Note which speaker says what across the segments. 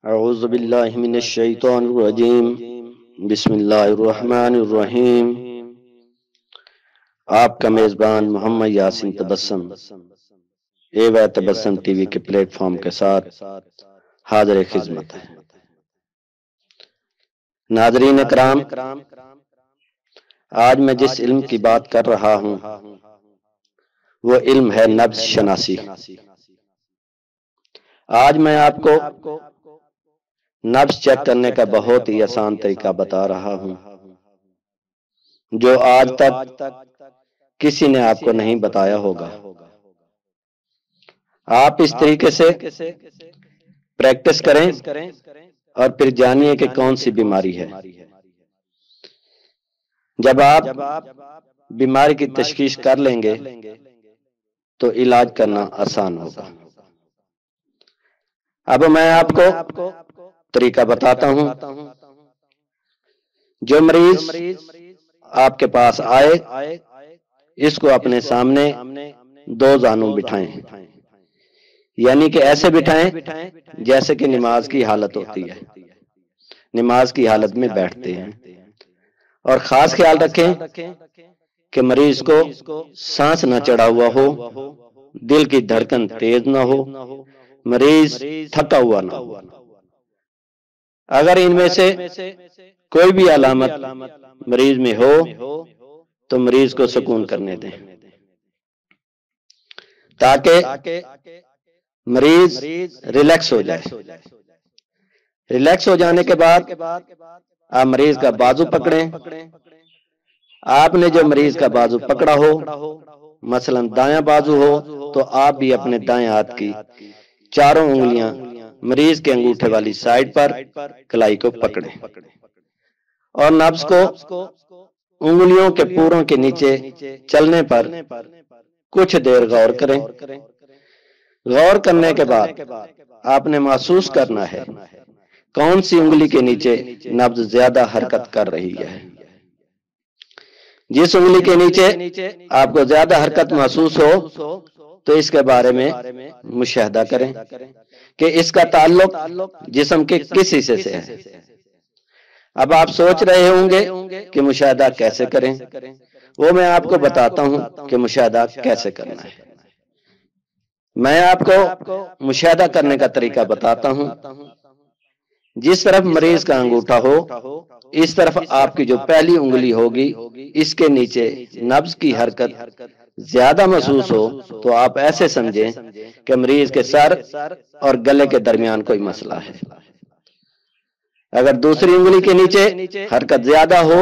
Speaker 1: اعوذ باللہ من الشیطان الرجیم بسم اللہ الرحمن الرحیم۔ آپ کا میزبان محمد یاسین تبسم اے وے تبسم ٹی وی کے پلیٹ فارم کے ساتھ حاضر خدمت ہے۔ ناظرین اکرام، آج میں جس علم کی بات کر رہا ہوں وہ علم ہے نبض شناسی۔ آج میں آپ کو نبض چیک کرنے کا بہت ہی آسان طریقہ بتا رہا ہوں جو آج تک کسی نے آپ کو نہیں بتایا ہوگا۔ آپ اس طریقے سے پریکٹس کریں اور پھر جانیے کہ کون سی بیماری ہے۔ جب آپ بیماری کی تشخیص کر لیں گے تو علاج کرنا آسان ہوگا۔ اب میں آپ کو طریقہ بتاتا ہوں۔ جو مریض آپ کے پاس آئے اس کو اپنے سامنے دو زانوں بٹھائیں، یعنی کہ ایسے بٹھائیں جیسے کہ نماز کی حالت ہوتی ہے، نماز کی حالت میں بیٹھتے ہیں۔ اور خاص خیال رکھیں کہ مریض کو سانس نہ چڑھا ہوا ہو، دل کی دھڑکن تیز نہ ہو، مریض تھکا ہوا نہ ہو۔ اگر ان میں سے کوئی بھی علامت مریض میں ہو تو مریض کو سکون کرنے دیں تاکہ مریض ریلیکس ہو جائے۔ ریلیکس ہو جانے کے بعد آپ مریض کا بازو پکڑیں۔ آپ نے جو مریض کا بازو پکڑا ہو، مثلا دایاں بازو ہو، تو آپ بھی اپنے دائیں ہاتھ کی چاروں انگلیاں مریض کے انگوٹھے والی سائڈ پر کلائی کو پکڑیں اور نبض کو انگلیوں کے پوروں کے نیچے چلنے پر کچھ دیر غور کریں۔ غور کرنے کے بعد آپ نے محسوس کرنا ہے کون سی انگلی کے نیچے نبض زیادہ حرکت کر رہی ہے۔ جس انگلی کے نیچے آپ کو زیادہ حرکت محسوس ہو تو اس کے بارے میں مشاہدہ کریں کہ اس کا تعلق جسم کے کس حصے سے ہے۔ اب آپ سوچ رہے ہوں گے کہ مشاہدہ کیسے کریں، وہ میں آپ کو بتاتا ہوں کہ مشاہدہ کیسے کرنا ہے۔ میں آپ کو مشاہدہ کرنے کا طریقہ بتاتا ہوں۔ جس طرف مریض کا انگوٹھا ہو اس طرف آپ کی جو پہلی انگلی ہوگی اس کے نیچے نبض کی حرکت زیادہ محسوس ہو تو آپ ایسے سمجھیں کہ مریض کے سر اور گلے کے درمیان کوئی مسئلہ ہے۔ اگر دوسری انگلی کے نیچے حرکت زیادہ ہو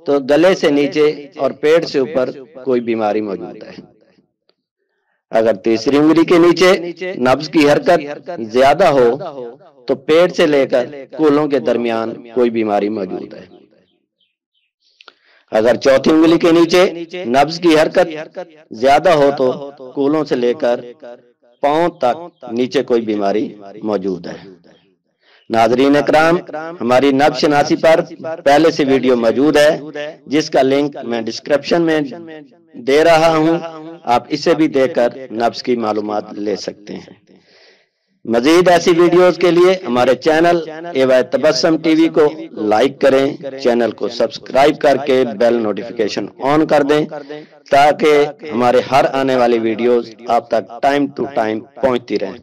Speaker 1: تو گلے سے نیچے اور پیٹ سے اوپر کوئی بیماری موجود ہے۔ اگر تیسری انگلی کے نیچے نبض کی حرکت زیادہ ہو تو پیٹ سے لے کر کولوں کے درمیان کوئی بیماری موجود ہے۔ اگر چوتھی انگلی کے نیچے نبض کی حرکت زیادہ ہو تو کولوں سے لے کر پاؤں تک نیچے کوئی بیماری موجود ہے۔ ناظرین اکرام، ہماری نبض شناسی پر پہلے سے ویڈیو موجود ہے جس کا لنک میں ڈسکرپشن میں دے رہا ہوں، آپ اسے بھی دیکھ کر نبض کی معلومات لے سکتے ہیں۔ مزید ایسی ویڈیوز کے لیے ہمارے چینل اے وے تبسم ٹی وی کو لائک کریں، چینل کو سبسکرائب کر کے بیل نوٹیفیکیشن آن کر دیں تاکہ ہمارے ہر آنے والی ویڈیوز آپ تک ٹائم ٹو ٹائم پہنچتی رہیں۔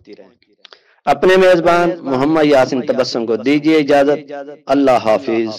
Speaker 1: اپنے میزبان محمد یاسین تبسم کو دیجیے اجازت۔ اللہ حافظ۔